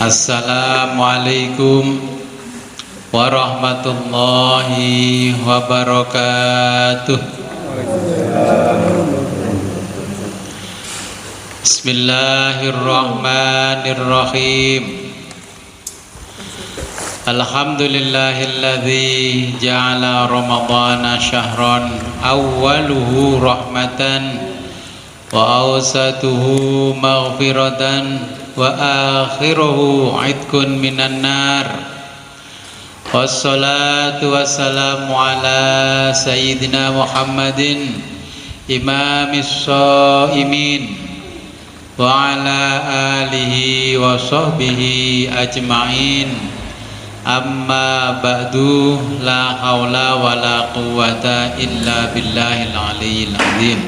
Assalamualaikum warahmatullahi wabarakatuh. Bismillahirrahmanirrahim. Alhamdulillahilladzi ja'ala ramadhana syahran awwaluhu rahmatan wa awsatuhu maghfiratan wa akhiruhu idkun minan nar. Wassalatu wassalamu ala sayyidina Muhammadin imamis shaimin wa ala alihi wa sahbihi ajma'in. Amma ba'du, la haula wa la quwwata illa billahil aliyyil azim.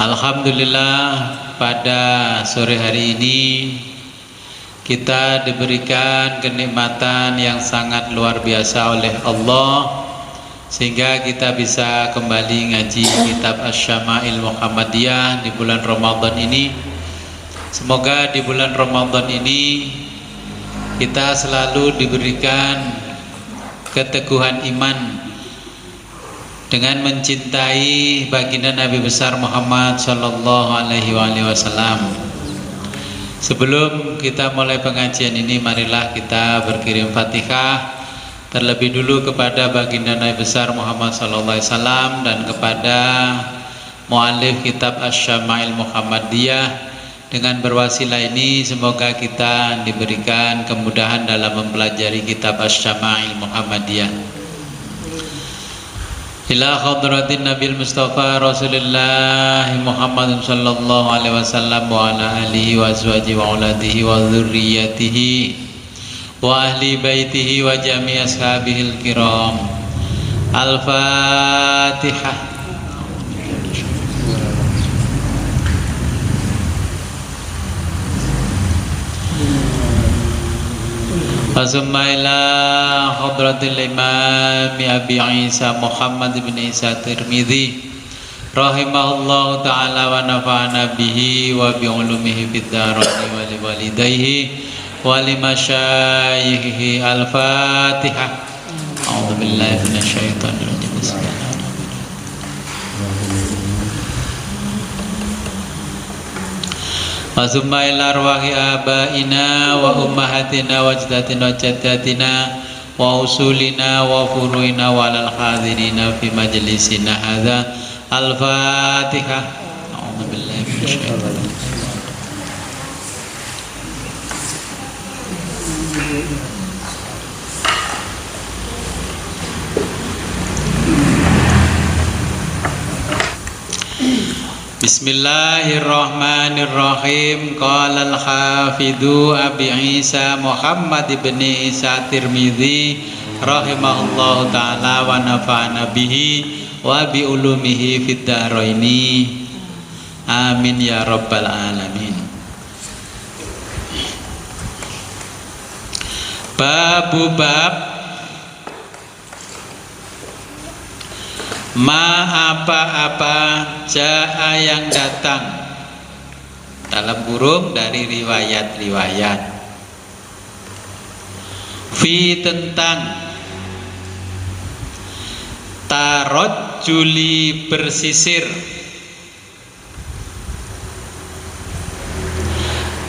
Alhamdulillah, pada sore hari ini kita diberikan kenikmatan yang sangat luar biasa oleh Allah, sehingga kita bisa kembali ngaji kitab Asy-Syama'il Muhammadiyah di bulan Ramadan ini. Semoga di bulan Ramadan ini kita selalu diberikan keteguhan iman dengan mencintai baginda Nabi besar Muhammad sallallahu alaihi wasallam. Sebelum kita mulai pengajian ini, marilah kita berkirim Fatihah terlebih dulu kepada baginda Nabi besar Muhammad sallallahu alaihi wasallam dan kepada muallif kitab Asy-Syama'il Muhammadiyah. Dengan berwasilah ini semoga kita diberikan kemudahan dalam mempelajari kitab Asy-Syama'il Muhammadiyah. Ila hadratin Nabil Mustafa Rasulullah Muhammad sallallahu alaihi wasallam wa ala alihi wa azwajihi wa auladihi wa dzurriyyatihi wa ahli baitihi wa jami' ashabihil kiram. Al-Fatihah. Wasumma ila hadratil imam Abi Isa Muhammad bin Isa Tirmidzi rahimahullahu ta'ala wa nafa'ana bihi wa bi ulumihi fid dharain wa li walidayhi wa li masyayikhihi. Al-Fatihah. A'udzu billahi minasyaitonir rajim. Wa summa ila arwahi abaina wa ummahatina wa ajdatina wa jaddatina wa usulina wa furuina wa lal hadirina fi majlisina hadza. Al-Fatihah. A'udzu billahi minasyaitonir rajim. Bismillahirrahmanirrahim. Qala al-hafidhu Abi Isa Muhammad bin Isa Tirmidzi rahimahullahu ta'ala wa nafa'ana bihi wa bi ulumihi fid dharaini. Amin ya rabbal alamin. Bab ma apa-apa jaa yang datang dalam kurung dari riwayat-riwayat fi tentang tarajjuli bersisir,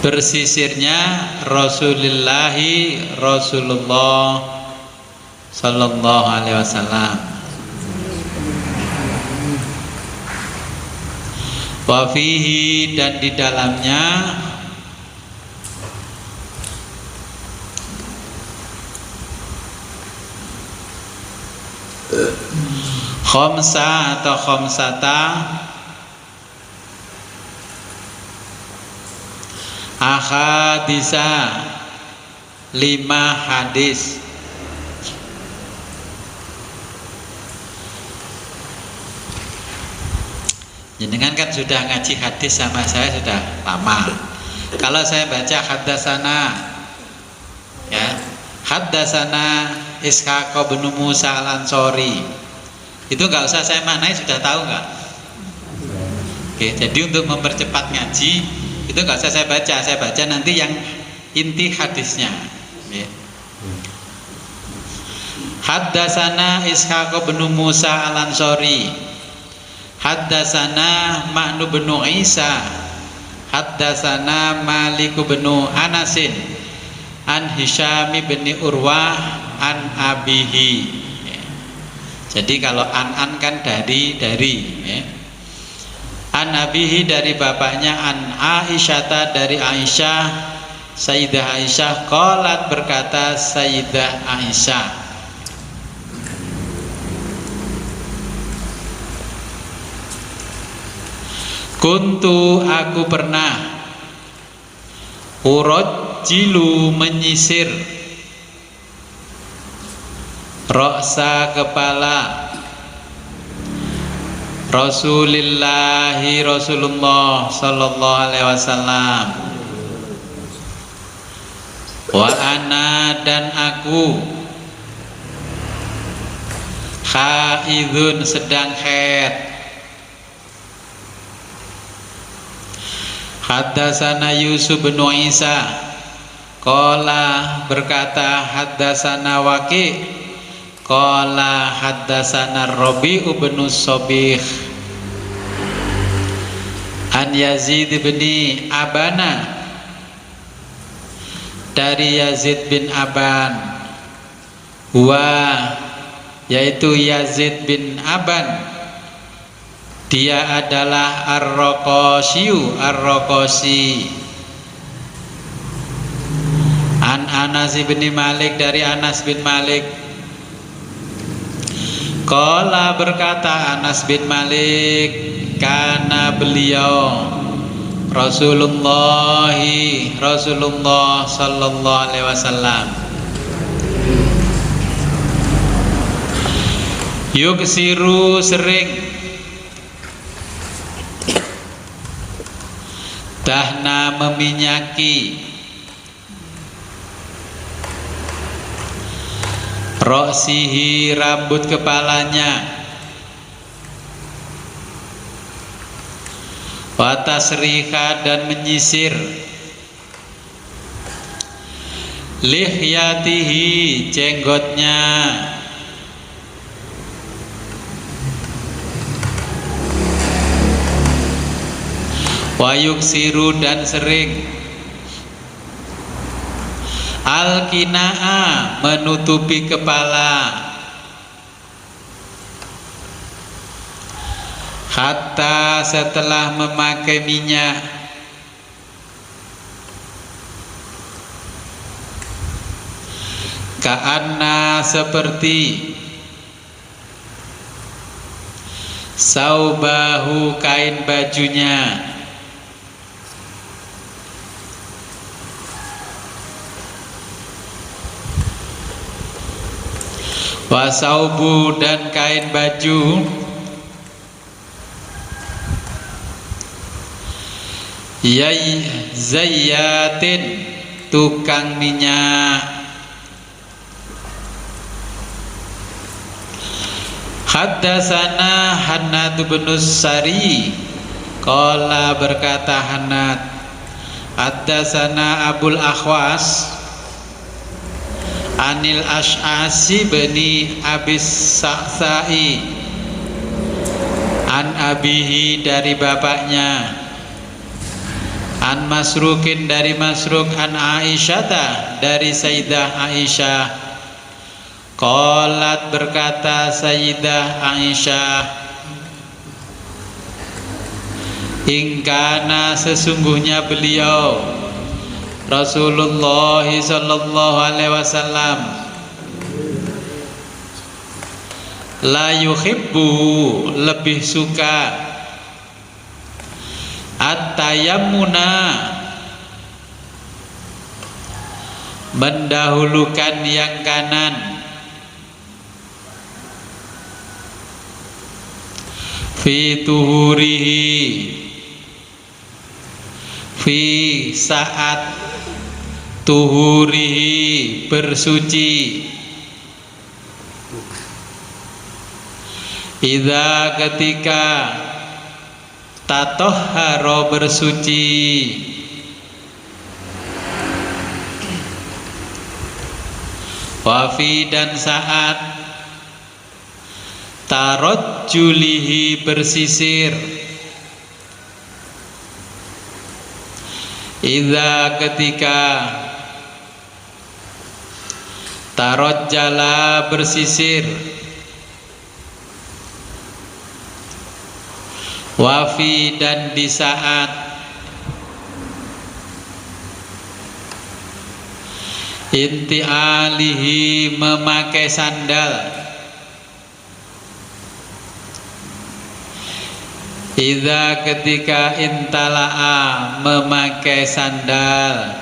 bersisirnya Rasulullah sallallahu alaihi wasallam. Wa fihi, dan di dalamnya khamsa atau khamsata ahadisa, 5 hadis. Jenengan kan sudah ngaji hadis sama saya sudah lama. Kalau saya baca haddasana, ya, haddasana Ishaq bin Musa al-Ansori, itu nggak usah saya maknai, sudah tahu nggak? Oke, jadi untuk mempercepat ngaji, Itu nggak usah saya baca nanti yang inti hadisnya. Ya. Haddasana Ishaq bin Musa al-Ansari, haddasana Ma'nu bin Isa, haddasana Malik bin Anasin, an Hisham bin Urwah, an abihi. Ya. Jadi kalau an kan dari ya. An abihi dari bapaknya, an Aisyata dari Aisyah, Sayyidah Aisyah qalat berkata Sayyidah Aisyah, kuntu aku pernah urajjilu menyisir ra'sa kepala Rasulullah sallallahu alaihi wasallam, wa ana dan aku haidun sedang haid. Haddasana Yusuf bin Isa qala berkata haddasana Waqi qala haddasana Rabi'u bin Sabih an Yazid bin Abana dari Yazid bin Aban, yaitu Yazid bin Aban, dia adalah Ar-Raqasi, an Anas bin Malik dari Anas bin Malik, qala berkata Anas bin Malik, karena beliau Rasulullah sallallahu alaihi wasallam yuksiru sering dahna meminyaki roksihi rambut kepalanya, watasriha dan menyisir lihyatihi jenggotnya, wayuksiru dan sering al-kinaa menutupi kepala, hatta setelah memakai minyak ka'anna seperti saubahu kain bajunya, wasaubu dan kain baju zayyatin tukang minyak. Haddasana Hannad bin Sari qala berkata Hannad, haddasana Abul Akhwas anil Ash'asi bani Abis Sa'sa'i an abihi dari bapaknya, an Masrukin dari Masruk, an Aisyata dari Sayyidah Aisyah, qalat berkata Sayyidah Aisyah, ingkana sesungguhnya beliau Rasulullah sallallahu alaihi wasallam la yuhibbu lebih suka at-tayammuna mendahulukan yang kanan, fi tuhurihi fi saat tuhurihi bersuci, idza ketika tatohharo bersuci, Wafi dan saat tarajjulihi bersisir, idza ketika tarajjala bersisir, wafi dan di saat intialihi memakai sandal, idza ketika intala'a memakai sandal.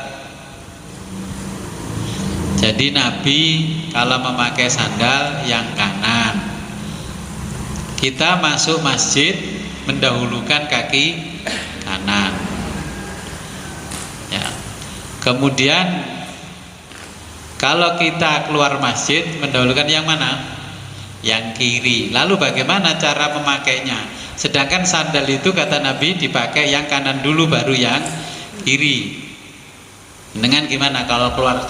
Jadi Nabi kalau memakai sandal yang kanan, kita masuk masjid mendahulukan kaki kanan ya. Kemudian kalau kita keluar masjid mendahulukan yang mana? Yang kiri. Lalu bagaimana cara memakainya? Sedangkan sandal itu kata Nabi dipakai yang kanan dulu baru yang kiri. Dengan gimana kalau keluar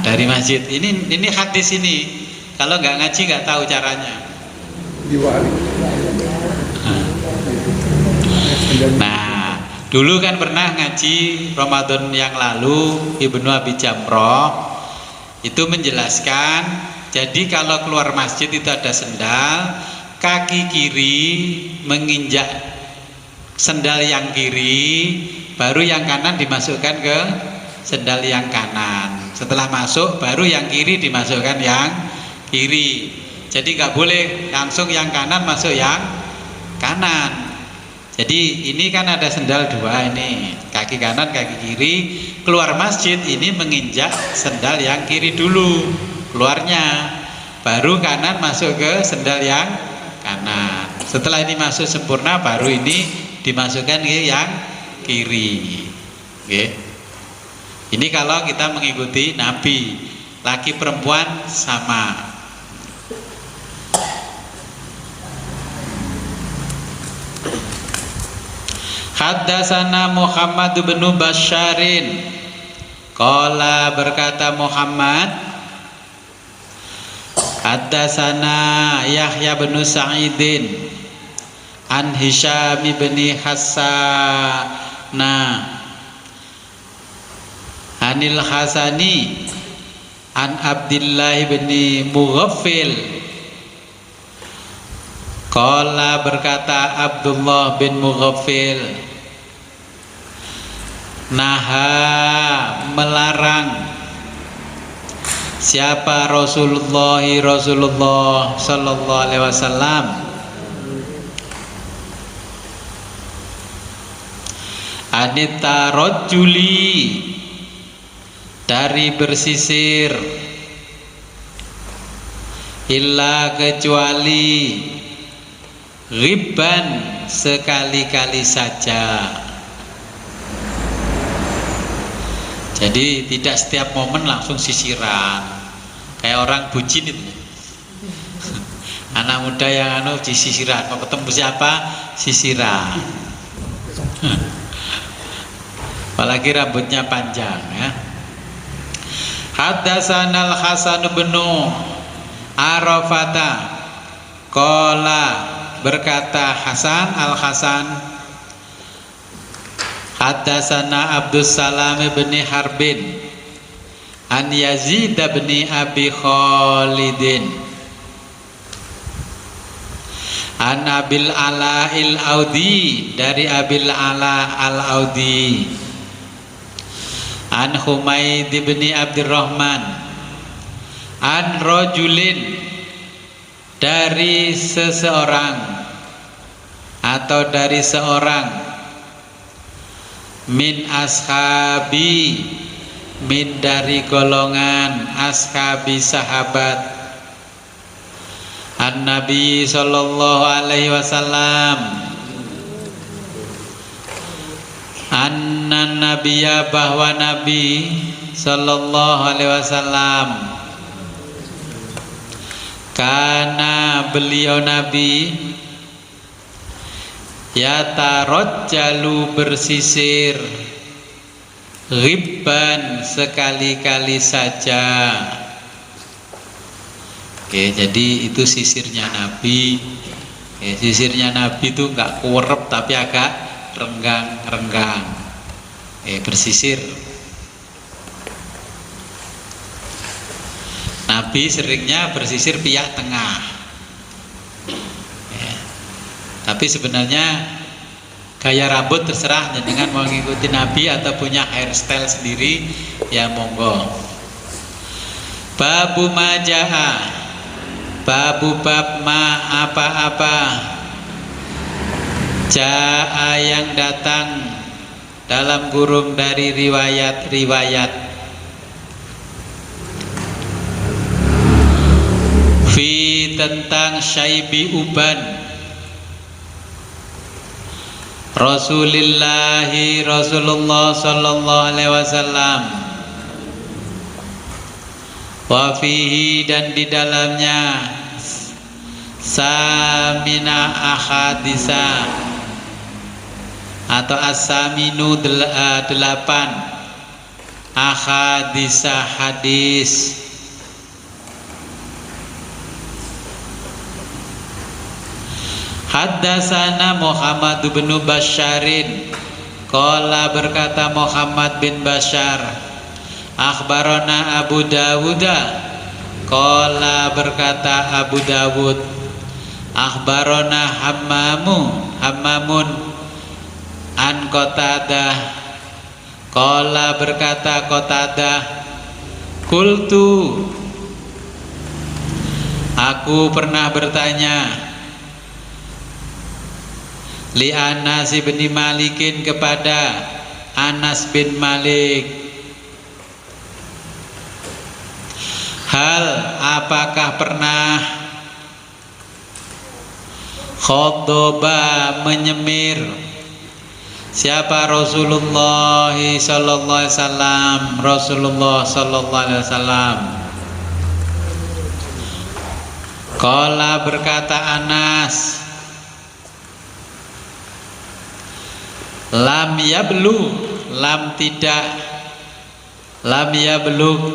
dari masjid? Ini hadis ini. Kalau nggak ngaji nggak tahu caranya. Nah, dulu kan pernah ngaji Ramadan yang lalu Ibnu Abi Jamroh itu menjelaskan, jadi kalau keluar masjid itu ada sendal, kaki kiri menginjak sendal yang kiri, baru yang kanan dimasukkan ke sendal yang kanan. Setelah masuk baru yang kiri dimasukkan yang kiri. Jadi nggak boleh langsung yang kanan masuk yang kanan. Jadi ini kan ada sendal dua ini, kaki kanan kaki kiri. Keluar masjid ini menginjak sendal yang kiri dulu keluarnya, baru kanan masuk ke sendal yang kanan. Setelah ini masuk sempurna baru ini dimasukkan ke yang kiri. Oke. Ini kalau kita mengikuti Nabi, laki perempuan sama. Haddatsana Muhammad bin Basyarin, qala berkata Muhammad, haddatsana Yahya bin Sa'idin an Hisham bin Hassana anil Hasani an Abdullah bin Mughaffil. Qala berkata Abdullah bin Mughaffil, naha melarang siapa Rasulullah sallallahu alaihi wasallam anita rajuli dari bersisir, illa kecuali ghibban sekali-kali saja. Jadi tidak setiap momen langsung sisiran kayak orang bucin itu. Anak muda yang sisiran, mau ketemu siapa sisiran. Apalagi rambutnya panjang ya. Haddatsana Al-Hasan bin Arafata, qala berkata Hasan Al-Hasan, haddatsana Abdus Salam bin Harbin an Yazid bin Abi Khalidin an Abil Ala al-Audi, dari Abil Ala al-Audi, an Humaid bin Abdurrahman an rajulin, dari seseorang atau dari seorang, min ashabi, min dari golongan ashabi sahabat, an Nabi sallallahu alaihi wasallam, anna nabiyya, bahwa Nabi sallallahu alaihi wasallam, karena beliau Nabi yatarajjalu bersisir, ghibban sekali-kali saja. Oke, jadi itu sisirnya Nabi. Oke, sisirnya Nabi itu nggak kuwerep tapi agak renggang-renggang. Bersisir. Nabi seringnya bersisir pihak tengah. Tapi sebenarnya gaya rambut terserah, dengan mau ngikuti Nabi atau punya hairstyle sendiri ya monggo. Babu majaha, babu bab ma apa-apa, jaa yang datang dalam kurung dari riwayat-riwayat, fi tentang syaibi uban Rasulullah sallallahu alaihi wasallam, wa fihi dan di dalamnya samina ahadisa atau asaminu 8 ahadisa hadis. Haddasana Muhammad bin Basyarin, qala berkata Muhammad bin Basyar, akhbarana Abu Dawuda, qala berkata Abu Dawud, akhbarana Hammamun an Qatadah, qala berkata Qatadah, qultu aku pernah bertanya, li Anas bin Malikin kepada Anas bin Malik, hal apakah pernah khotoba menyemir siapa Rasulullah sallallahu alaihi wasallam, Rasulullah sallallahu alaihi wasallam. Qala berkata Anas, lam yablugh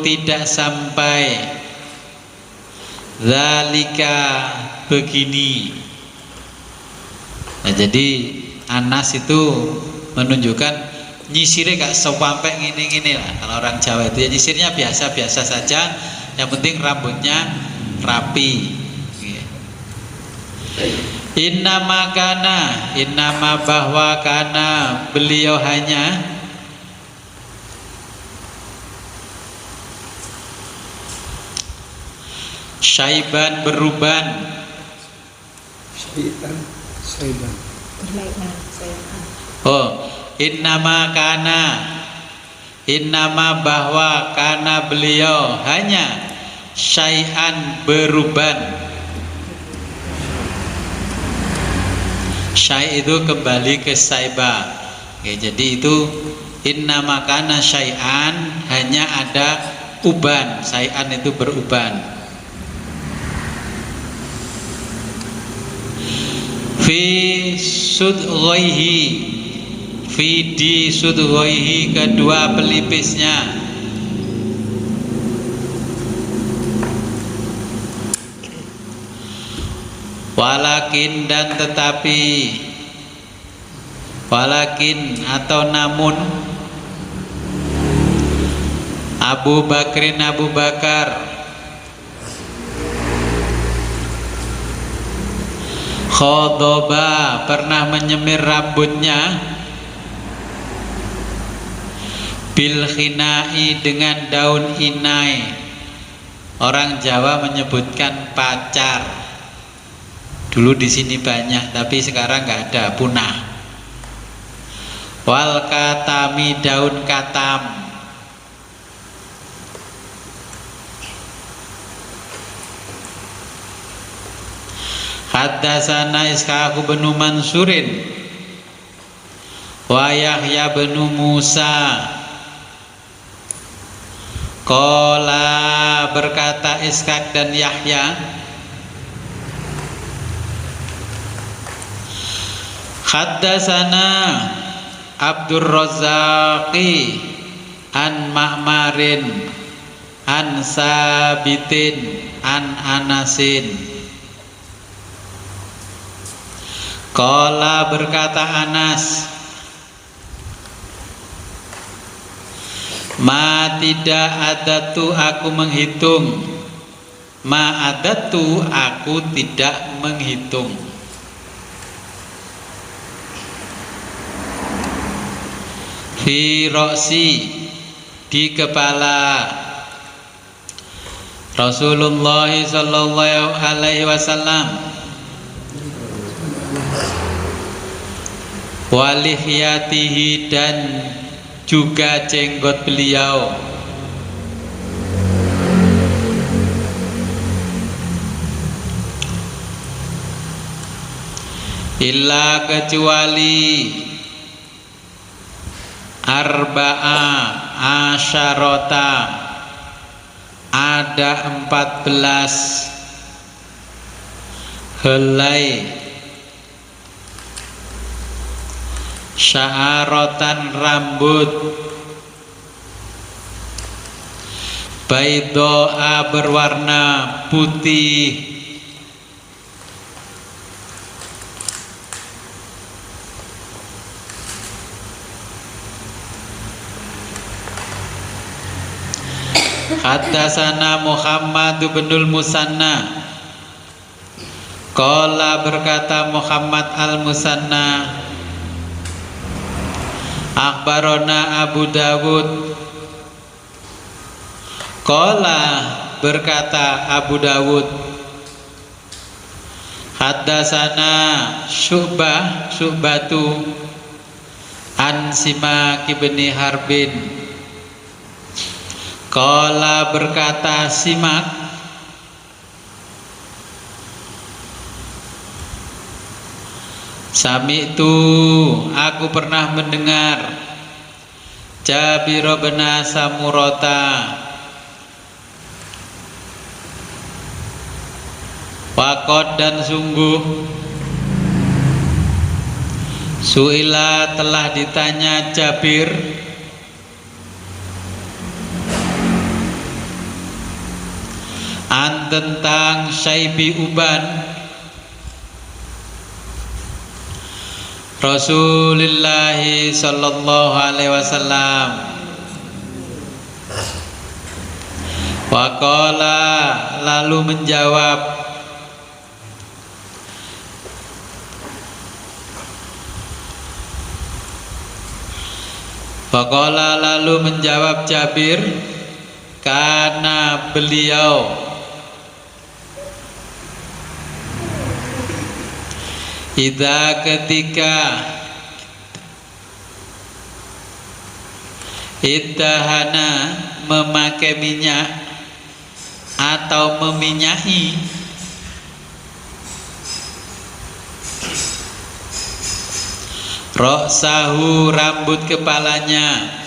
tidak sampai zalika begini. Nah, jadi Anas itu menunjukkan nyisirnya gak sampai gini-gini lah. Kalau orang Jawa itu ya nyisirnya biasa-biasa saja, yang penting rambutnya rapi. Innama bahwa kana beliau hanya syaiban beruban. Oh, innama bahwa kana beliau hanya syai'an beruban. Syai' itu kembali ke saiba. Oke, jadi itu innama kana syai'an, hanya ada uban. Syai'an itu beruban. Fi sudghaihi, fi di sudghaihi kedua pelipisnya. Walakin dan tetapi, walakin atau namun, Abu Bakar khodoba pernah menyemir rambutnya, bil khinai dengan daun inai. Orang Jawa menyebutkan pacar. Dulu di sini banyak, tapi sekarang nggak ada, punah. Wal katami daun katam. Haddatsana Ishaq bin Mansurin wa Yahya bin Musa. Qala berkata Ishaq dan Yahya, haddatsana Abdur Razzaqi an Ma'marin an Sabitin an Anasin. Qala berkata Anas, ma tidak adatu aku menghitung, ma adatu aku tidak menghitung. Fi roksi di kepala Rasulullah sallallahu alaihi wasallam, walihiyatihi dan juga jenggot beliau, illa kecuali arba'a asyarota, ada 14 helai sya'arotan rambut, baidoa berwarna putih, Haddatsana Muhammad bin Musanna. Qala berkata Muhammad al-Musanna, akhbarona Abu Dawud. Qala berkata Abu Dawud, haddatsana Syu'batu an Simak bin Harbin. Qala berkata Simak, sami'tu aku pernah mendengar Jabir bin Samurata, waqad dan sungguh, suila telah ditanya Jabir an tentang syaibi uban Rasulullah sallallahu alaihi wasallam. Waqala lalu menjawab, waqala lalu menjawab Jabir, karena beliau idza ketika iddahana memakai minyak atau meminyahi ra'sahu rambut kepalanya,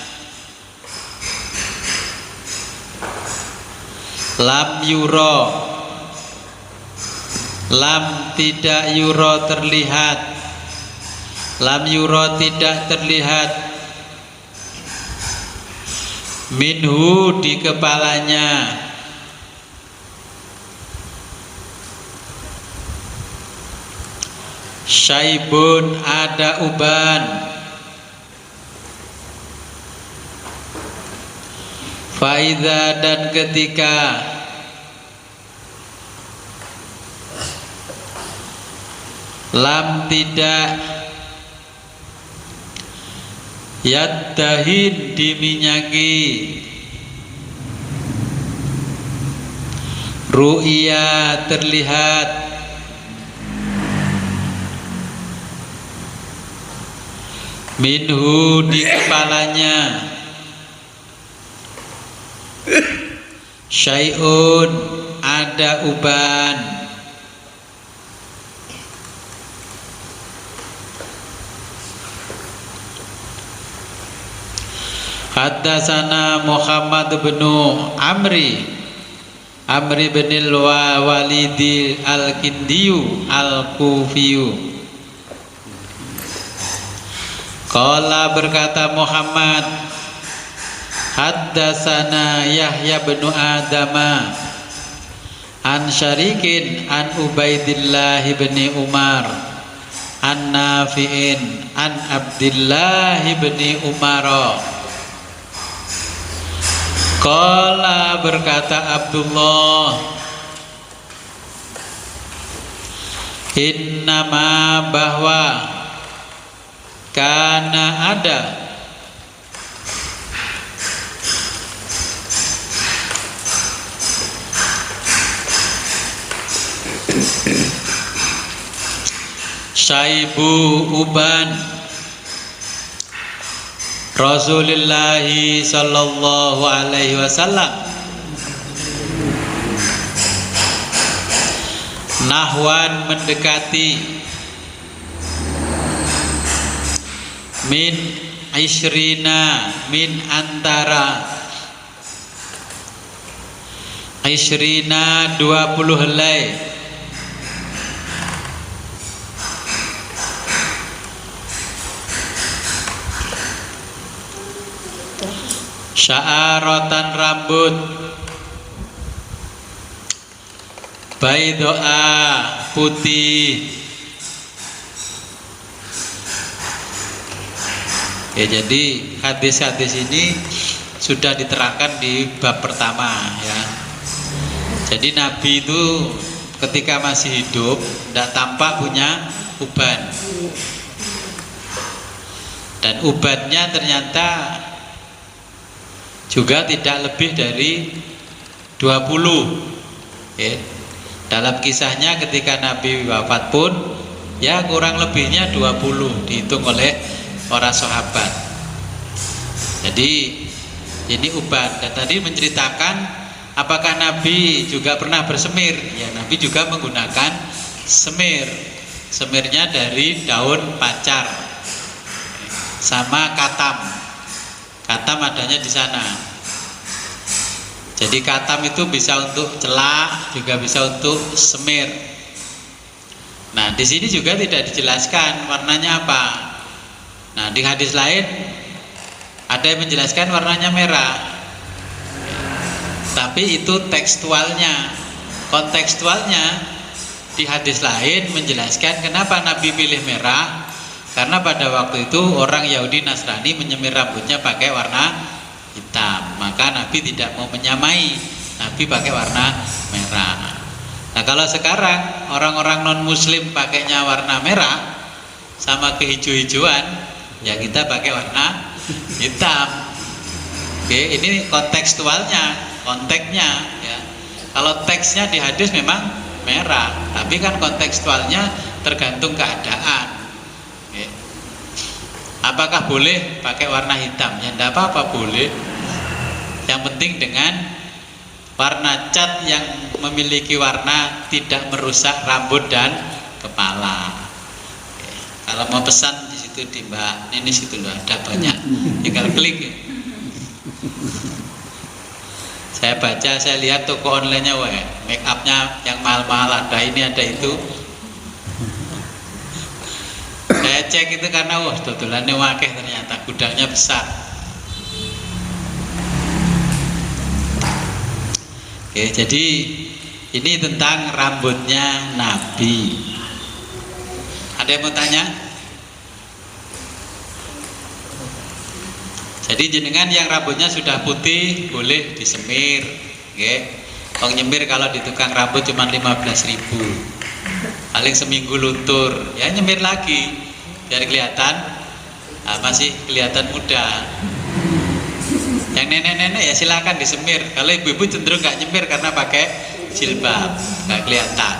lam yuro lam tidak yuro terlihat, lam yuro tidak terlihat, minhu di kepalanya, syaibun ada uban, faida dan ketika lam tidak yaddahin diminyaki, ru'ya terlihat, minhu di kepalanya, syai'un ada uban. Haddatsana Muhammad bin Amri bin al-Walidi al-Kindiyu al-Kufiyu. Qala berkata Muhammad, Haddatsana Yahya bin Adama an Syarikin an Ubaidillah bin Umar an Nafi'in an Abdillah bin Umar. Qala berkata Abdullah, innama bahwa kana ada syaibu uban Rasulullah sallallahu alaihi wasallam nahwan mendekati min ishrina min antara ishrina 20 helai sya'aratan rambut baidoa putih. Ya, jadi hadis-hadis ini sudah diterangkan di bab pertama ya. Jadi Nabi itu ketika masih hidup tidak tampak punya uban, dan ubannya ternyata juga tidak lebih dari 20 ya. Dalam kisahnya ketika Nabi wafat pun ya kurang lebihnya 20 dihitung oleh para sahabat. Jadi ini uban. Dan tadi menceritakan apakah Nabi juga pernah bersemir? Ya, Nabi juga menggunakan semir. Semirnya dari daun pacar sama katam. Katam adanya di sana. Jadi katam itu bisa untuk celak, juga bisa untuk semir. Nah, di sini juga tidak dijelaskan warnanya apa. Nah, di hadis lain ada yang menjelaskan warnanya merah. Tapi itu tekstualnya. Kontekstualnya di hadis lain menjelaskan kenapa Nabi pilih merah. Karena pada waktu itu orang Yahudi Nasrani menyemir rambutnya pakai warna hitam, maka Nabi tidak mau menyamai, Nabi pakai warna merah. Nah, kalau sekarang orang-orang non muslim pakainya warna merah sama kehijau-hijauan, ya kita pakai warna hitam. Oke, ini kontekstualnya, konteksnya ya. Kalau teksnya di hadis memang merah, tapi kan kontekstualnya tergantung keadaan. Apakah boleh pakai warna hitam? Ya tidak apa-apa, boleh. Yang penting dengan warna cat yang memiliki warna tidak merusak rambut dan kepala. Oke. Kalau mau pesan di situ di Mbak Ninis itu loh, ada banyak, tinggal klik. Saya baca, saya lihat toko online-nya, wah, make up-nya yang mahal-mahal, ada ini ada itu. Saya cek itu karena wah dodolannya wakeh, ternyata gudangnya besar. Oke, jadi ini tentang rambutnya Nabi. Ada yang mau tanya? Jadi jenengan yang rambutnya sudah putih boleh disemir. Oke. Kalau nyemir kalau di tukang rambut cuma 15.000. Paling seminggu luntur, ya nyemir lagi biar kelihatan masih kelihatan muda. Yang nenek-nenek ya silakan disemir. Kalau ibu-ibu cenderung nggak nyemir karena pakai jilbab, nggak kelihatan.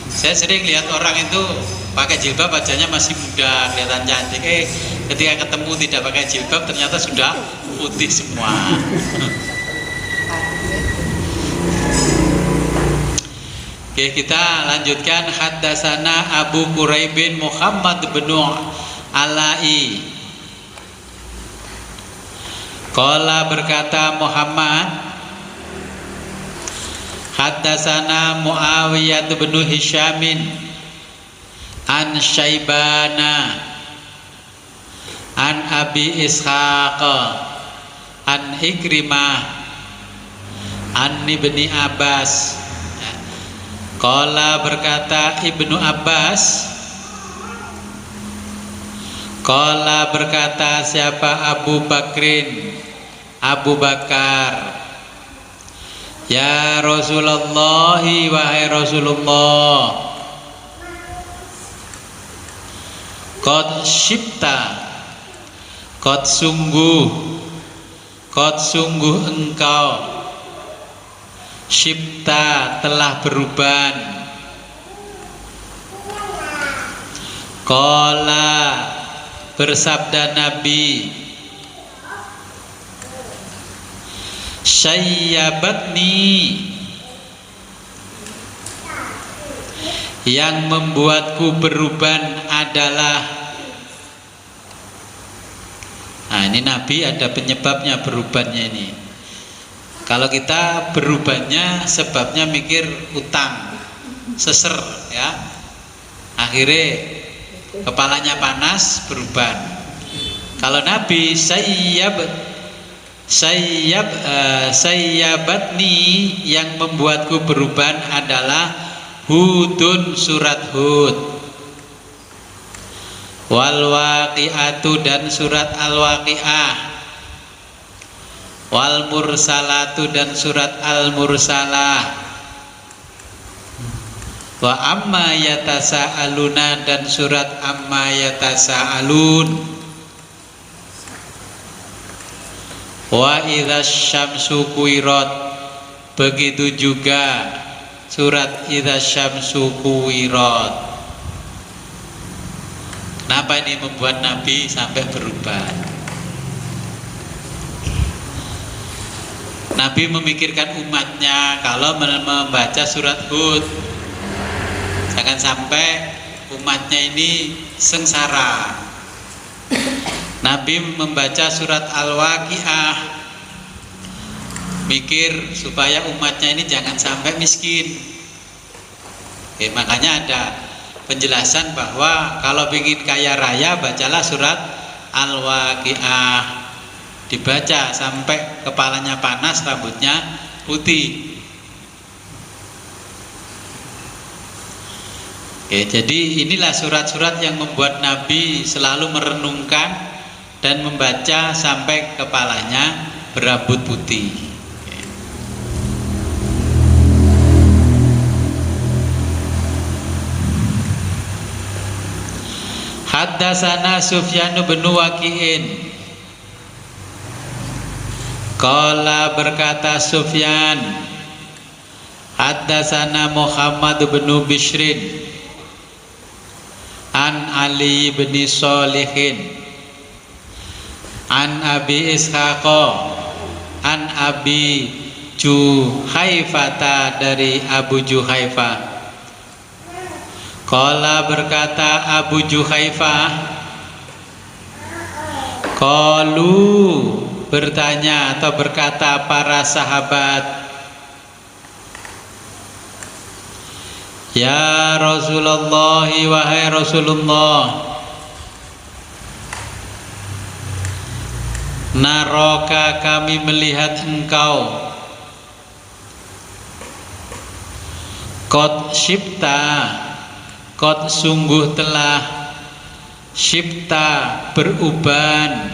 Saya sering lihat orang itu pakai jilbab wajahnya masih muda, kelihatan cantik. Ketika ketemu tidak pakai jilbab ternyata sudah putih semua. Oke, kita lanjutkan. Haddatsana Abu Quraibin Muhammad bin Alai. Qala berkata Muhammad, haddatsana Muawiyah bin Hisyamin an Syaibana an Abi Ishaq an Ikrimah an Ibni Abbas. Qala berkata Ibnu Abbas, qala berkata siapa? Abu Bakrin, Abu Bakar, ya Rasulullah, wahai Rasulullah, qad syibta, qad sungguh engkau, syibta telah beruban. Qala bersabda Nabi, syayyabatni, yang membuatku beruban adalah. Nah, ini Nabi ada penyebabnya berubannya ini. Kalau kita berubannya sebabnya mikir utang, seser ya, akhirnya kepalanya panas beruban. Kalau Nabi sayyabatni, yang membuatku beruban adalah Hudun, surat Hud, wal waqi'atu, dan surat al-waqi'ah, wal mursalatu, dan surat al-mursalah, wa amma yatasa'aluna, dan surat amma yatasa'alun, wa idza syamsu kuwirat, begitu juga surat idza syamsu kuwirat. Kenapa ini membuat Nabi sampai berubah? Nabi memikirkan umatnya kalau membaca surat Hud, jangan sampai umatnya ini sengsara. Nabi membaca surat Al-Waqi'ah, mikir supaya umatnya ini jangan sampai miskin. Oke, makanya ada penjelasan bahwa kalau ingin kaya raya bacalah surat Al-Waqi'ah, dibaca sampai kepalanya panas, rambutnya putih. Oke, jadi inilah surat-surat yang membuat Nabi selalu merenungkan dan membaca sampai kepalanya berambut putih. Haddatsana Sufyan bin Waqi'in, qala berkata Sufyan, haddatsana Muhammad bin Bishrin an Ali bin Shalihin an Abi Ishaq an Abi Juhaifata, dari Abu Juhaifah. Qala berkata Abu Juhaifah, qalu bertanya atau berkata para sahabat, ya Rasulullah, wahai Rasulullah, naroka, kami melihat engkau, qad syibta, qad sungguh telah, syibta beruban.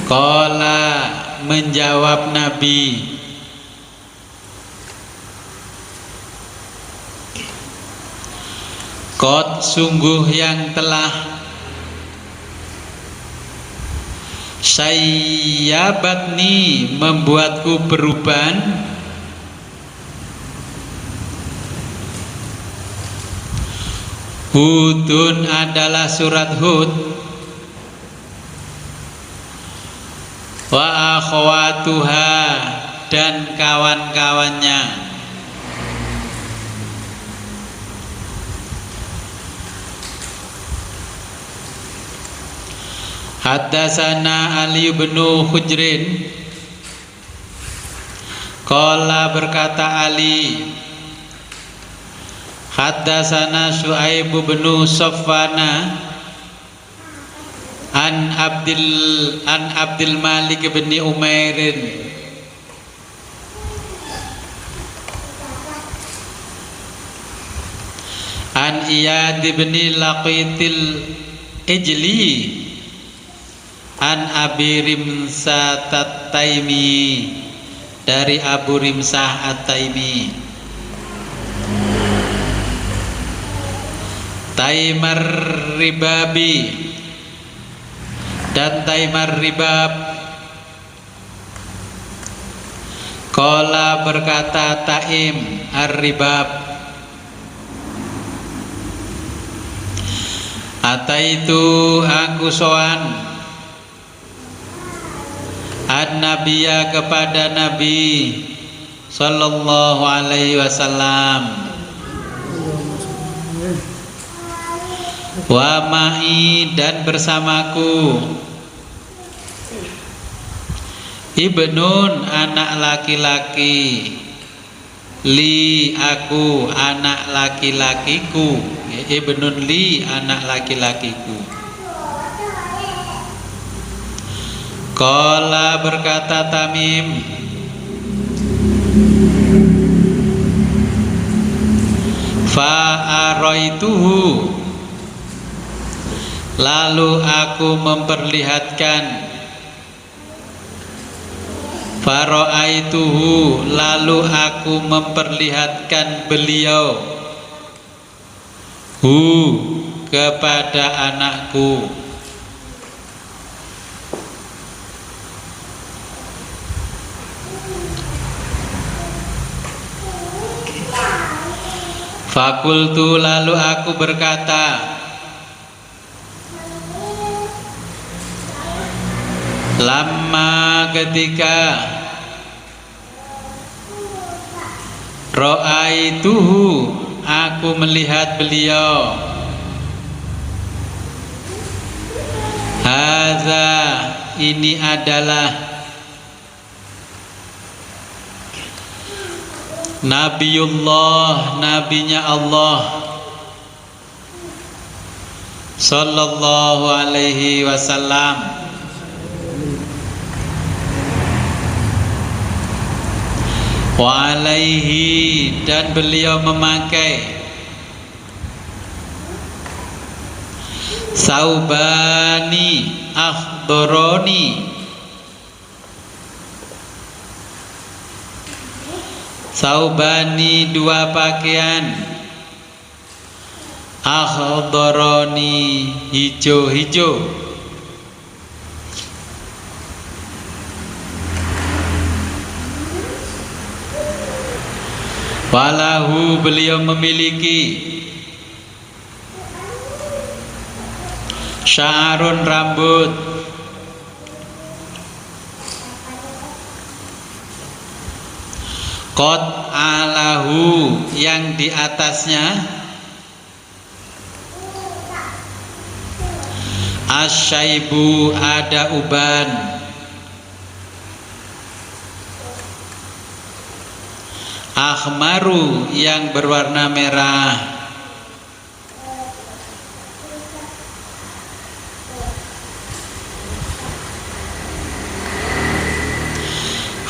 Qala menjawab Nabi, qad sungguh yang telah, sayyabatni membuatku beruban, Hudun adalah surat Hud, wa akhwatuha, dan kawan-kawannya. Haddatsana Ali bin Hujrin, qala berkata Ali, haddatsana Syuaib bin Safwana An Abdul Malik bin Umairin an Iyad bin Laqitil Ijli an Abi Rimsah At-Taimi, dari Abu Rimsah At-Taimi. Taimar Ribabi, dan Taimar Ribab qala, berkata Taim Ar-Ribab, ataitu aku soan an-nabiyya, kepada Nabi sallallahu alaihi wasallam, wa ma'i, dan bersamaku ibnun, anak laki-laki, li, aku, anak laki-lakiku, ibnun li, anak laki-lakiku. Qala, berkata Tamim, fa araituhu, lalu aku memperlihatkan, fara'aituhu, lalu aku memperlihatkan beliau, hu, kepada anakku. Fakultu, lalu aku berkata, lama, ketika ra'aituhu, aku melihat beliau, haza, ini adalah Nabiullah, nabinya Allah sallallahu alaihi wasallam, wa alaihi, dan beliau memakai saubani akhdoroni, saubani, dua pakaian, akhdoroni, hijau-hijau, walahu, beliau memiliki sya'arun, rambut, qad alahu, yang di atasnya asyaibu, ada uban, akhmaru, yang berwarna merah,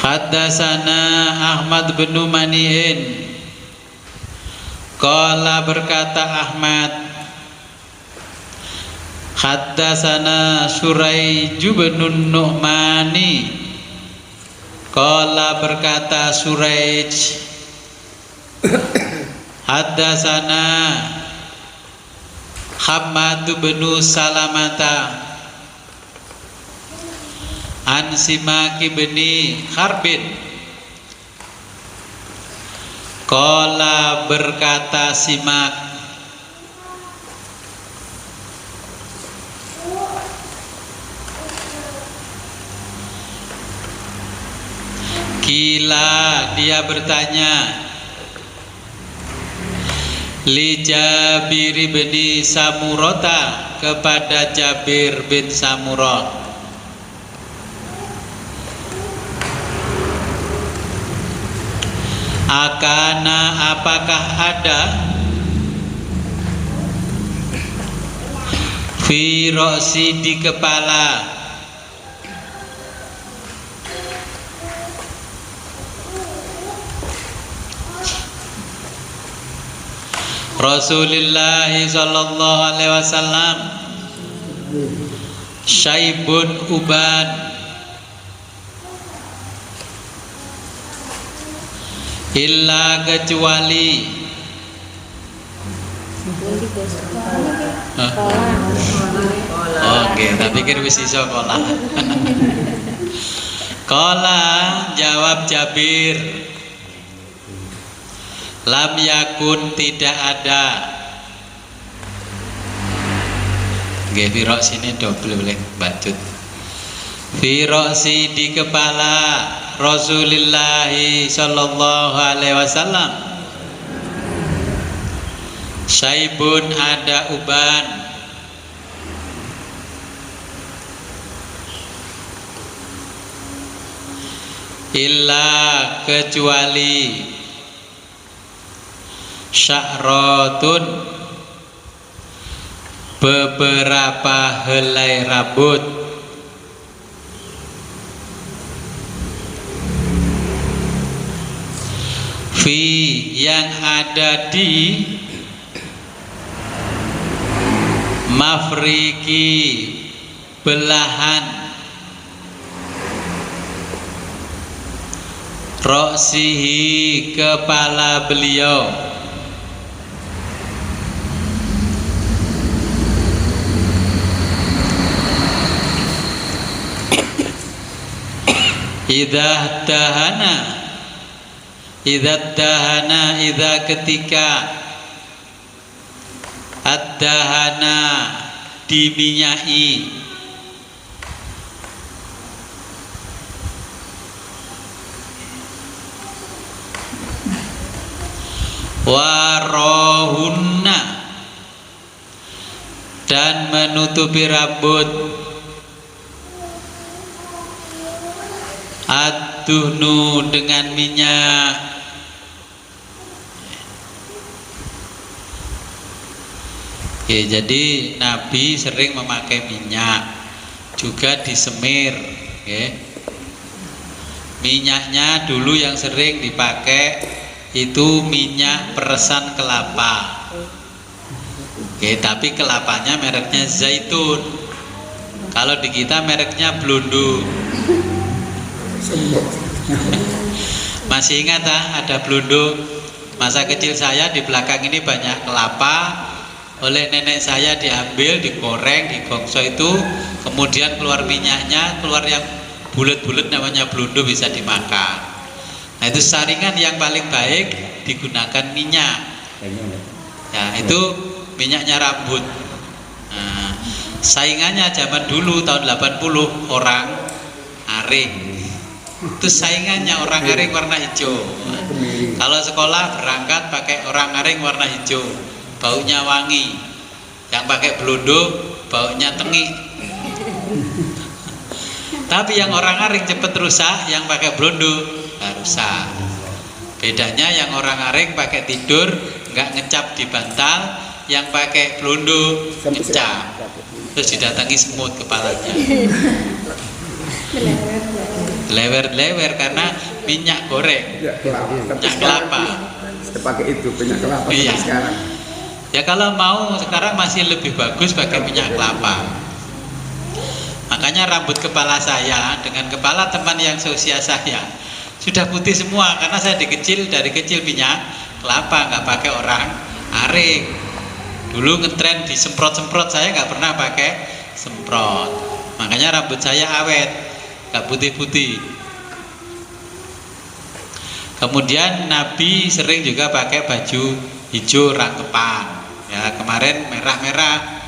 Haddasana Ahmad bin Mani'in, qala, berkata Ahmad, haddasana Suraij bin Nu'mani, qala, berkata Suraij, haddasana Hammad bin Salamata an Simak bin Harbin, qala, berkata Simak, kila, dia bertanya, li Jabir bin Samurata, kepada Jabir bin Samurah, akana, apakah ada, Fi ra'si di kepala. Rasulullah sallallahu alaihi wasallam syaibun uban illa kecuali oke, tak pikir wis iso kola. Kola jawab Jabir, lam yakun tidak ada. Nggih, firok sini double boleh bacut. Firoksi di kepala Rasulullah sallallahu alaihi wasallam syaibun ada uban illa kecuali sya'ratun beberapa helai rambut fi yang ada di mafriki belahan roksihi kepala beliau idza dahana idza ketika ad-dahana diminyai warohunna dan menutupi rambut ad-duhnu dengan minyak. Oke, jadi Nabi sering memakai minyak, juga disemir. Oke. Minyaknya dulu yang sering dipakai itu minyak peresan kelapa. Oke, tapi kelapanya mereknya zaitun. Kalau di kita mereknya Blundu. Masih ingat ada Blundu? Masa kecil saya di belakang ini banyak kelapa. Oleh nenek saya diambil, digoreng, digongso itu, kemudian keluar minyaknya, keluar yang bulat-bulat namanya Blundu, bisa dimakan. Nah itu saringan yang paling baik digunakan minyak. Ya itu minyaknya rambut. Nah, saingannya zaman dulu tahun 80 orang aring. Itu saingannya orang aring warna hijau. Kalau sekolah berangkat pakai orang aring warna hijau, baunya wangi. Yang pakai Blundu baunya tengik. Tapi yang orang aring cepet rusak, yang pakai Blundu nggak rusak. Bedanya yang orang aring pakai tidur nggak ngecap di bantal, yang pakai Blundu ngecap, terus didatangi semut kepalanya. Lewer-lewer karena minyak goreng, minyak kelapa. Pakai itu minyak kelapa. Iya. Sekarang. Ya kalau mau sekarang masih lebih bagus pakai minyak kelapa. Makanya rambut kepala saya dengan kepala teman yang seusia saya sudah putih semua karena saya dari kecil minyak kelapa, nggak pakai orang aring. Dulu ngetren disemprot-semprot, saya nggak pernah pakai semprot. Makanya rambut saya awet, nggak putih-putih. Kemudian Nabi sering juga pakai baju hijau rangkepan. Ya kemarin merah-merah.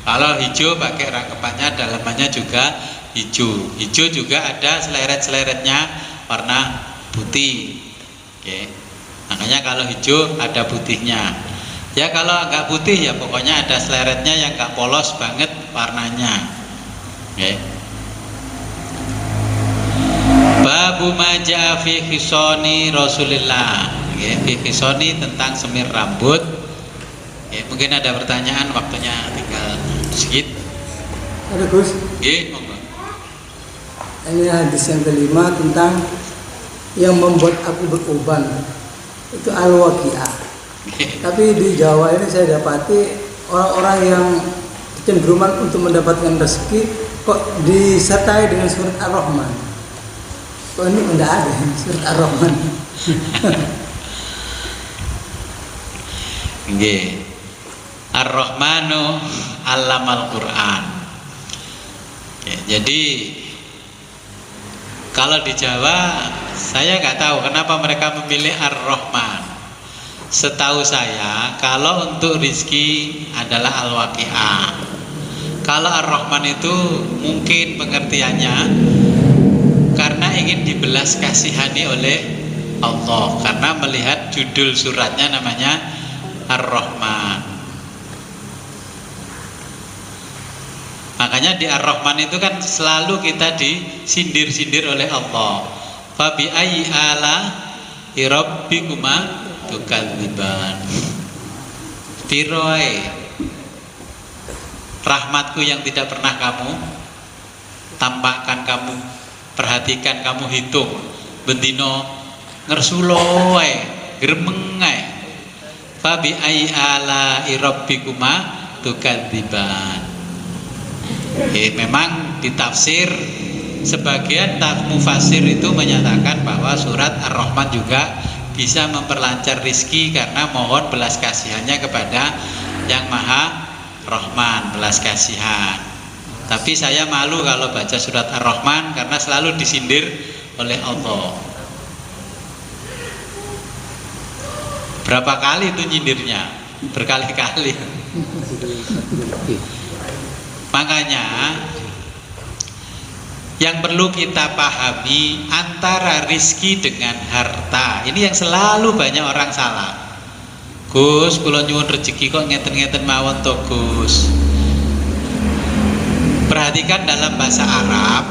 Kalau hijau pakai rangkepannya dalamannya juga hijau. Hijau juga ada seleret-seleretnya warna putih. Oke. Makanya kalau hijau ada putihnya. Ya kalau agak putih ya pokoknya ada seleretnya yang nggak polos banget warnanya. Oke. Babu maja fi khisoni Rasulillah. Oke, fi khisoni tentang semir rambut. Oke, mungkin ada pertanyaan, waktunya tinggal sedikit. Ada Gus, Nggih, monggo. ini hadis yang kelima tentang yang membuat aku beruban itu al-waqi'ah. Nggih. Tapi di Jawa ini saya dapati orang-orang yang kecenderungan untuk mendapatkan rezeki kok disertai dengan surat Ar-Rahman. Kok ini tidak ada surat Ar-Rahman? Nggih. Ar-Rahmanu 'allamal Qur'an. Oke, jadi kalau di Jawa saya nggak tahu kenapa mereka memilih Ar-Rahman. Setahu saya kalau untuk rizki adalah Al-Waqi'ah. Kalau Ar-Rahman itu mungkin pengertiannya karena ingin dibelas kasihani oleh Allah, karena melihat judul suratnya namanya Ar-Rahman. Makanya di Ar-Rahman itu kan selalu kita disindir-sindir oleh Allah. Fa bi ayyi ala rabbikuma tukadziban. Piroe rahmatku yang tidak pernah kamu tampakkan, kamu perhatikan, kamu hitung bendino ngersulo wae gremeng ae. Fa bi ayyi ala rabbikuma tukadziban. Memang ditafsir sebagian mufasir itu menyatakan bahwa surat Ar-Rahman juga bisa memperlancar rizki karena mohon belas kasihannya kepada yang maha Rahman, belas kasihan. Tapi saya malu kalau baca surat Ar-Rahman karena selalu disindir oleh Allah. Berapa kali itu nyindirnya? Berkali-kali. Makanya yang perlu kita pahami antara rizki dengan harta. Ini yang selalu banyak orang salah. Gus, kula nyuwun rezeki kok ngeten-ngeten mawon to, Gus. Perhatikan dalam bahasa Arab,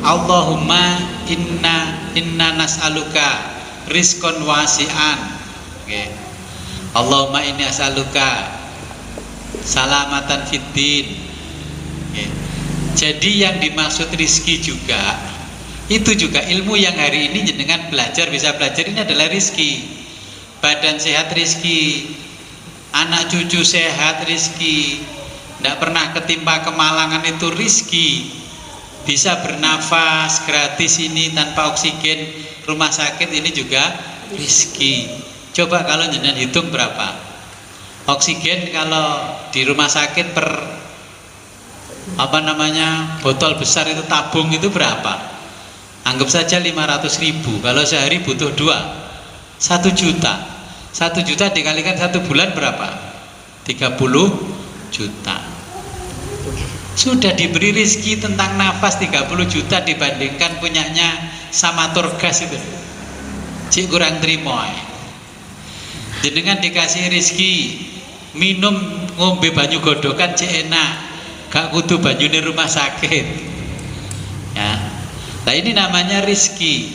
Allahumma inna nas'aluka rizqan wasi'an. Okay. Allahumma inni as'aluka salamatan fid din. Okay. Jadi yang dimaksud rizki juga itu juga ilmu yang hari ini jenengan belajar, bisa belajar, ini adalah rizki. Badan sehat rizki, anak cucu sehat rizki, tidak pernah ketimpa kemalangan itu rizki. Bisa bernafas gratis ini tanpa oksigen rumah sakit ini juga rizki. Coba kalau jenengan hitung berapa oksigen kalau di rumah sakit per botol besar itu tabung itu berapa? Anggap saja 500.000. Kalau sehari butuh 1 juta. 1 juta dikalikan 1 bulan berapa? 30 juta. Sudah diberi rezeki tentang nafas 30 juta dibandingkan punyanya Samator Gas itu. Cik kurang terima. Jenengan dikasih rezeki minum ngombe banyu godokan cik enak. Gak kudu banyu di rumah sakit ya. Nah ini namanya rizki.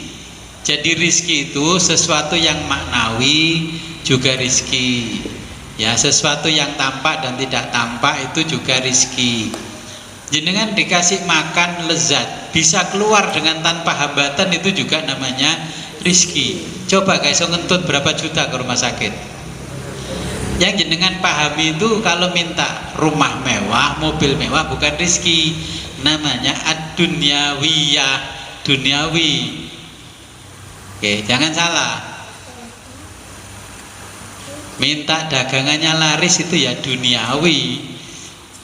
Jadi rizki itu sesuatu yang maknawi juga rizki ya, sesuatu yang tampak dan tidak tampak itu juga rizki. Jenengan dikasih makan lezat bisa keluar dengan tanpa hambatan, itu juga namanya rizki. Coba guys, ngentut berapa juta ke rumah sakit. Yang jenengan pahami itu kalau minta rumah mewah, mobil mewah bukan rizki, namanya ad-dunyawiyah, duniawi. Oke, jangan salah. Minta dagangannya laris itu ya duniawi,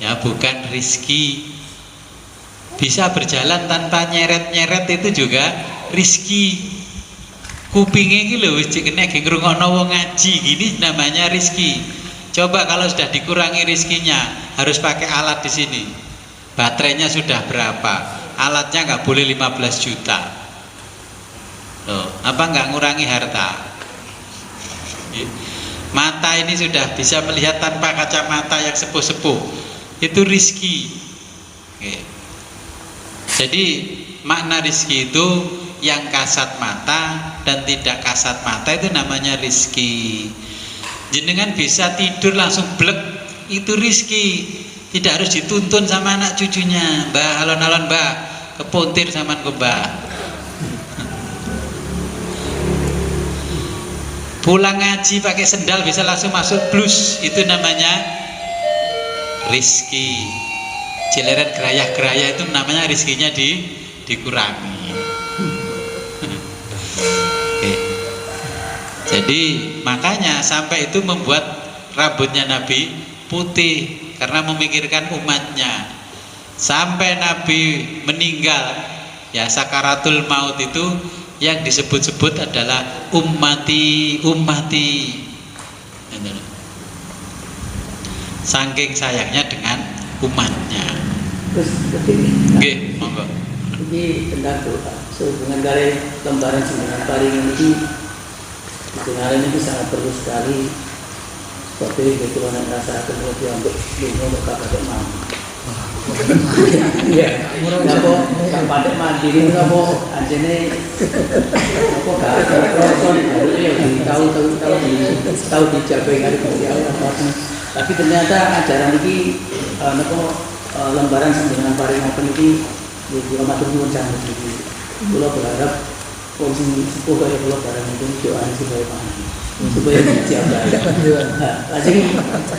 ya bukan rizki. Bisa berjalan tanpa nyeret-nyeret itu juga rizki. Kupingnya ini loh, cik kena ngrungokno wong ngaji gini namanya rizki. Coba kalau sudah dikurangi rizkinya, harus pakai alat di sini. Baterainya sudah berapa? Alatnya nggak boleh 15 juta. Loh, apa nggak ngurangi harta? Mata ini sudah bisa melihat tanpa kacamata yang sepuh-sepuh. Itu rizki. Oke. Jadi makna rizki itu yang kasat mata dan tidak kasat mata itu namanya rizki. Jenengan bisa tidur langsung blek, itu rizki. Tidak harus dituntun sama anak cucunya. Mbah, alon-alon mbah, kepuntir sama mbah. Pulang ngaji pakai sendal bisa langsung masuk blus, itu namanya rizki. Cileret gerayah-gerayah itu namanya rizkinya dikurangi. Oke. Jadi makanya sampai itu membuat rambutnya Nabi putih karena memikirkan umatnya. Sampai Nabi meninggal, ya sakaratul maut itu yang disebut-sebut adalah ummati, ummati. Saking sayangnya dengan umatnya. Terus begini. Nggih, monggo. Ini tentang doa. Sehubungan dari lembaran 9 paring ini sebenarnya ini sangat perlu sekali. Seperti kebetulan rasa kemudian untuk kakak mam. Iya, nggak pada mandi ini nggak mau anjene, kok tahu dicapai kali tapi ternyata ajaran ini lembaran 9 paring open ini di rumah tujuan jangan begini. Pulau berharap konsumsi sepuh kayak pulau barang itu doa supaya paham, supaya dijaga. Lajeng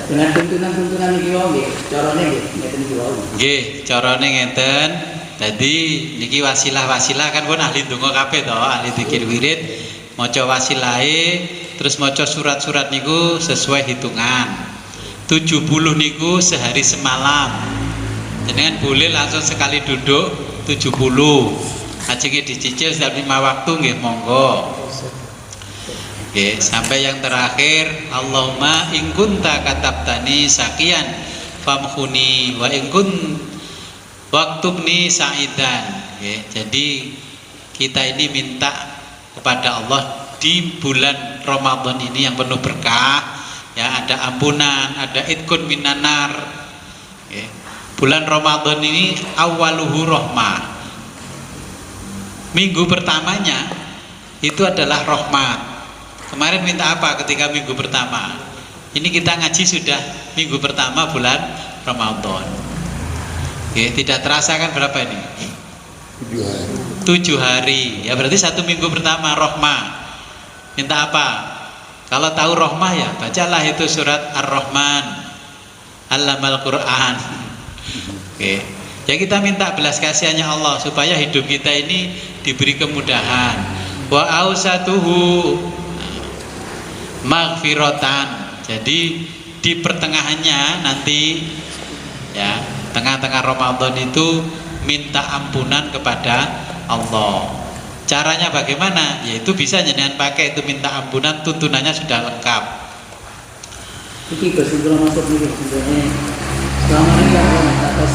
dengan tuntunan iki wae, carane ngeten iki wae. Nggih, carane ngeten. Dadi niki wasilah-wasilah kan pun ahli donga kabeh to, ahli zikir wirid, maca wasilahe, terus maca surat-surat niku sesuai hitungan. 70 niku sehari semalam. Jenengan boleh langsung sekali duduk 70. Ajenge dicicil setiap 5 waktu nggih monggo. Oke, sampai yang terakhir, Allahumma in kunta katabtani saqiyan famkhuni wa in kun waktubni sa'idan. Oke, jadi kita ini minta kepada Allah di bulan Ramadan ini yang penuh berkah, ya ada ampunan, ada idkun minanar. Oke. Bulan Ramadan ini awaluhu rahmah. Minggu pertamanya itu adalah rahmat. Kemarin minta apa ketika minggu pertama? Ini kita ngaji sudah minggu pertama bulan Ramadan. Oke, tidak terasa kan berapa ini? 7 hari. Ya berarti 1 minggu pertama rahmah. Minta apa? Kalau tahu rahmah ya bacalah itu surat Ar-Rahman, Allamal Quran. Oke. Ya kita minta belas kasihannya Allah supaya hidup kita ini diberi kemudahan. Wa ausatuhu maghfiratan. Jadi di pertengahannya nanti ya, tengah-tengah Ramadan itu minta ampunan kepada Allah. Caranya bagaimana? Yaitu bisa jenengan pakai itu minta ampunan, tuntunannya sudah lengkap. Iki kesimpulan masuk ini sebenarnya selama ini yang atas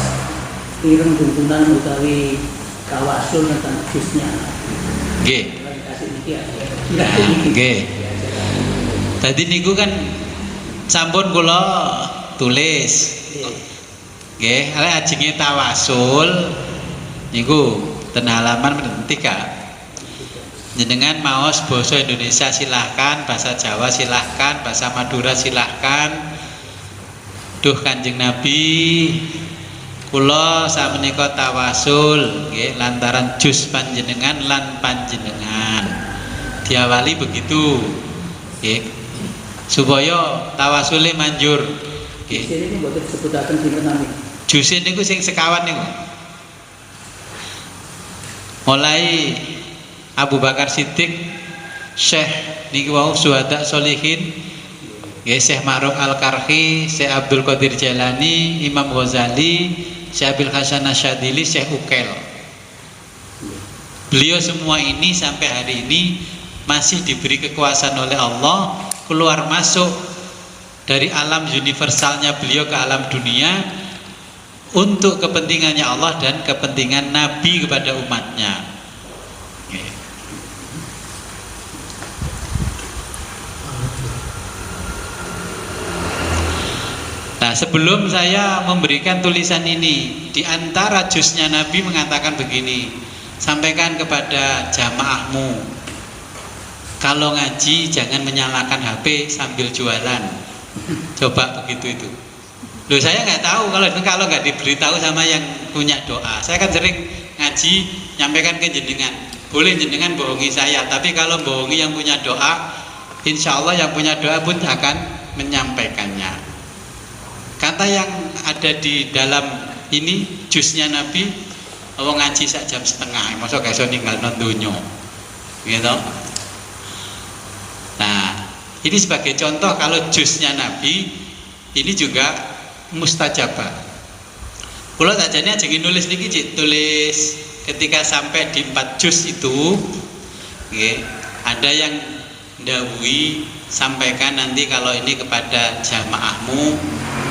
ireng tuntunan utawi kawasul tentang khususnya. Nggih. Nggih. Tadi niku kan sampun kula tulis. Nggih, ajenge tawasul niku ten halaman 3. Jenengan maos basa Indonesia silahkan, bahasa Jawa silahkan, bahasa Madura silahkan. Duh Kanjeng Nabi, kula sakmenika tawasul nggih lantaran jus panjenengan lan panjenengan. Diawali begitu. Nggih. Supaya tawasule manjur. Nggih. Ini mboten disebutaken sinten nami. Jus niku sing sekawan niku. Mulai Abu Bakar Siddiq, Syekh niki wau syuhada sholihin, nggih Syekh Ma'ruf Al-Karhi, Syekh Abdul Qadir Jailani, Imam Ghazali, Syekh Abil Hasan Asyadili, Syekh Ukel. Beliau semua ini sampai hari ini masih diberi kekuasaan oleh Allah keluar masuk dari alam universalnya beliau ke alam dunia untuk kepentingannya Allah dan kepentingan Nabi kepada umatnya. Nah, sebelum saya memberikan tulisan ini, di antara jusnya Nabi mengatakan begini, sampaikan kepada jamaahmu, kalau ngaji jangan menyalakan HP sambil jualan. Coba begitu itu. Loh saya nggak tahu kalau nggak diberitahu sama yang punya doa. Saya kan sering ngaji nyampaikan ke jenengan. Boleh jenengan bohongi saya, tapi kalau bohongi yang punya doa, insya Allah yang punya doa pun akan menyampaikannya. Kata yang ada di dalam ini jusnya Nabi, wong ngaji sak jam setengah, masa gak iso ninggalno donya. Gitu. Nah, ini sebagai contoh kalau jusnya Nabi ini juga mustajabah. Kalau sajane aja nulis niki Cik, tulis ketika sampai di 4 juz itu nggih, ada yang ndawuhi sampaikan nanti kalau ini kepada jamaahmu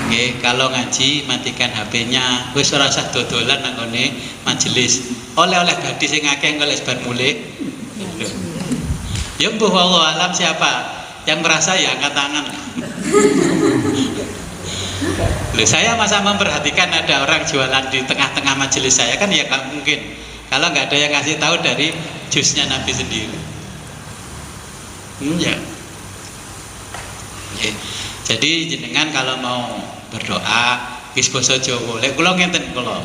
nggih, kalau ngaji matikan HP-nya, wis ora usah dodolan nang ngene majelis. Oleh-oleh gadis sing akeh engko les bar mulih. Ya mbuh wallahu alam siapa yang merasa ya angkat tangan. Loh, saya masa memperhatikan ada orang jualan di tengah-tengah majelis saya, kan ya nggak mungkin kalau nggak ada yang ngasih tahu dari jusnya Nabi sendiri. Ya. Oke. Jadi jenengan kalau mau berdoa wis basa Jawa. Lek kula ngenten kula.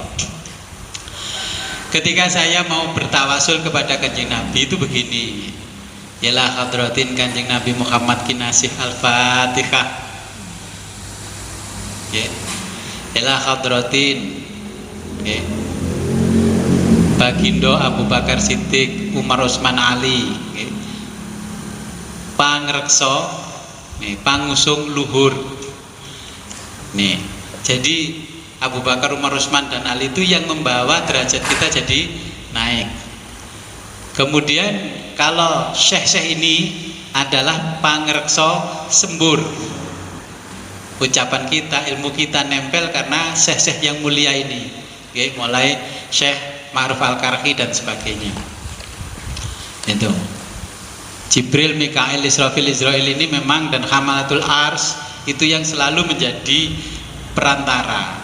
Ketika saya mau bertawasul kepada Kanjeng Nabi itu begini. Yalah hadratin Kanjeng Nabi Muhammad kinasih Al-Fatihah. Ya. Yalah hadratin. Ya. Bagindo Abu Bakar Siddiq, Umar Utsman Ali. Ya. Pangreksa, nih, pangusung luhur. Nih, jadi Abu Bakar, Umar, Utsman dan Ali itu yang membawa derajat kita jadi naik. Kemudian kalau syekh-syekh ini adalah pangreksa sembur. Ucapan kita, ilmu kita nempel karena syekh-syekh yang mulia ini. Oke, mulai Syekh Ma'ruf Al-Karhi dan sebagainya. Itu. Jibril, Mikail, Israfil, Israel ini memang dan Hamalatul Ars itu yang selalu menjadi perantara.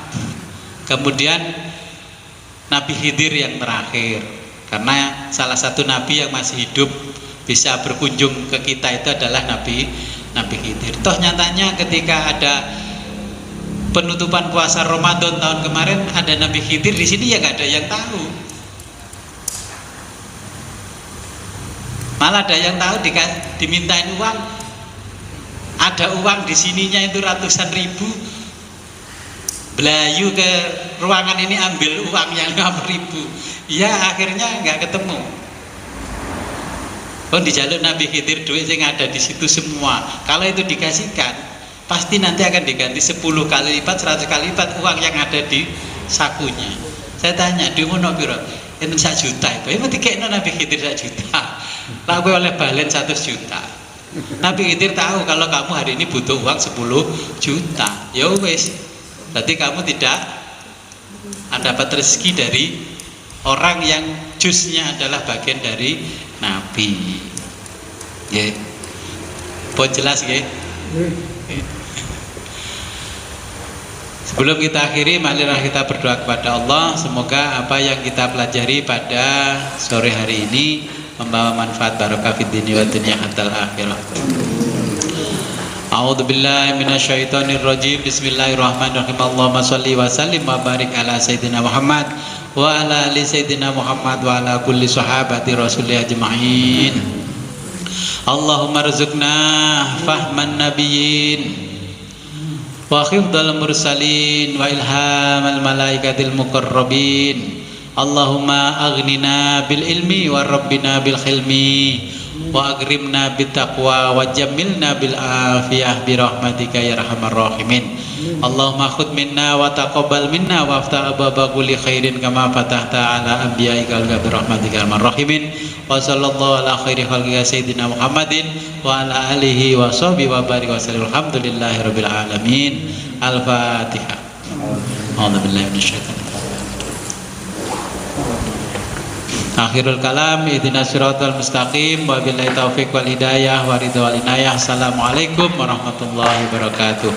Kemudian Nabi Khidir yang terakhir, karena salah satu nabi yang masih hidup bisa berkunjung ke kita itu adalah Nabi Khidir. Toh nyatanya ketika ada penutupan puasa Ramadan tahun kemarin ada Nabi Khidir di sini ya nggak ada yang tahu. Malah ada yang tahu dimintain uang, ada uang di sininya itu ratusan ribu, belayu ke ruangan ini ambil uang yang 50.000, ya akhirnya nggak ketemu. Oh, di jalur Nabi Khidir duit yang ada di situ semua. Kalau itu dikasihkan, pasti nanti akan diganti 10 kali lipat, 100 kali lipat uang yang ada di sakunya. Saya tanya, di mana piro? Itu 1 juta itu. Ya mesti kena Nabi Khidir 1 juta. Lalu oleh balen 100 juta. Nabi Khidir tahu kalau kamu hari ini butuh uang 10 juta. Ya wes. Berarti kamu tidak dapat rezeki dari orang yang jusnya adalah bagian dari Nabi. Ya. Pun jelas ya. Sebelum kita akhiri, marilah kita berdoa kepada Allah. Semoga apa yang kita pelajari pada sore hari ini membawa manfaat barokah fid dini wa dunya hatal akhirah. A'udzu billahi minasyaitonir rajim. Bismillahirrahmanirrahim. Allahumma shalli wa sallim wa barik ala sayyidina Muhammad wa ala ali sayyidina Muhammad wa ala kulli sahabati rasulillah ajma'in. Allahumma rzuqna fahman nabiyyin wa khifdal mursalin wa ilhamal malaikatil muqarrabin. Allahumma aghnina bil ilmi wa rabbina bil khilmi wa agrimna bit taqwa wa jammilna bil afiyah bi rahmatika ya arhamar rahimin. Allahumma khudh minna wa taqabbal minna wa aftah ababa kulli khairin kama fatahta ala anbiya'ika bi rahmatika ya arhamar rahimin. Wa sallallahu ala khairi khalqika sayyidina Muhammadin wa ala alihi wa sahbihi wa barik wa sallam. Alhamdulillahi rabbil alamin. Al-Fatihah. A'udzu billahi minasyaitonir rajim. Akhirul kalam, ihdinas siratal mustaqim, wabillahi taufiq wal hidayah wa ridha wal inayah. Assalamualaikum warahmatullahi wabarakatuh.